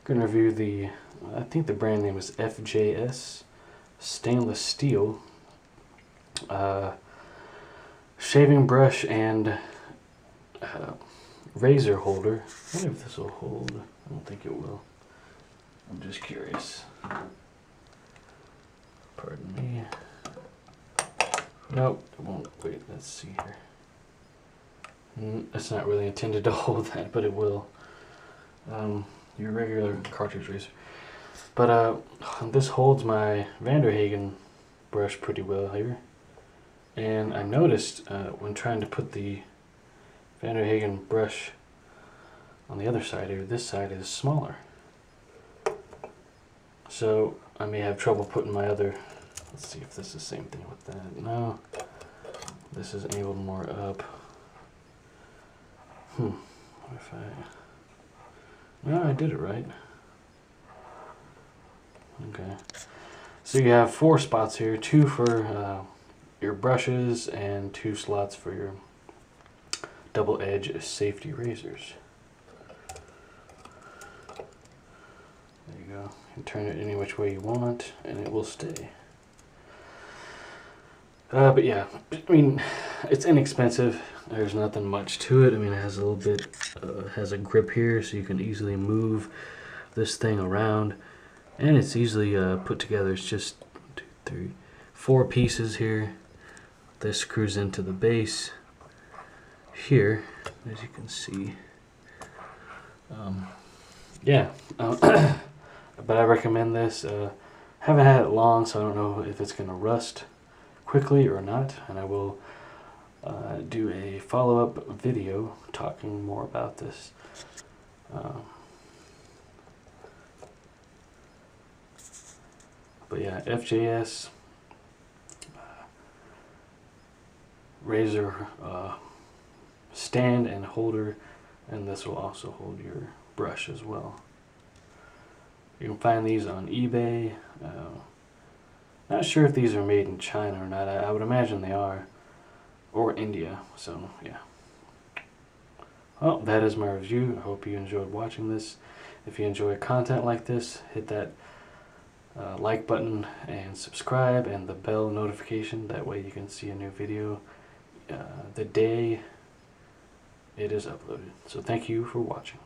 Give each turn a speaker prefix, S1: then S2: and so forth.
S1: going to review the, I think the brand name is FJS stainless steel shaving brush and razor holder. I wonder if this will hold. I don't think it will. I'm just curious. Pardon me. Nope, it won't. Wait, let's see here. It's not really intended to hold that, but it will. Your regular cartridge razor. But this holds my Vanderhagen brush pretty well here. And I noticed when trying to put the Vanderhagen brush on the other side here, this side is smaller. So I may have trouble putting my other, let's see if this is the same thing with that. No, this is angled more up. What if no, I did it right. Okay. So you have 4 spots here, 2 for your brushes and 2 slots for your double edge safety razors. There you go. You can turn it any which way you want and it will stay. But yeah, I mean, it's inexpensive. There's nothing much to it. I mean, it has a little bit, has a grip here so you can easily move this thing around. And it's easily put together. It's just 1, 2, 3, 4 pieces here. This screws into the base here, as you can see. Yeah, but I recommend this. Haven't had it long, so I don't know if it's going to rust quickly or not. And I will do a follow-up video talking more about this. But yeah, FJS razor stand and holder, and this will also hold your brush as well. You can find these on eBay. Not sure if these are made in China or not. I would imagine they are, or India. So yeah. Well, that is my review. I hope you enjoyed watching this. If you enjoy content like this, hit that like button and subscribe and the bell notification. That way you can see a new video the day it is uploaded. So thank you for watching.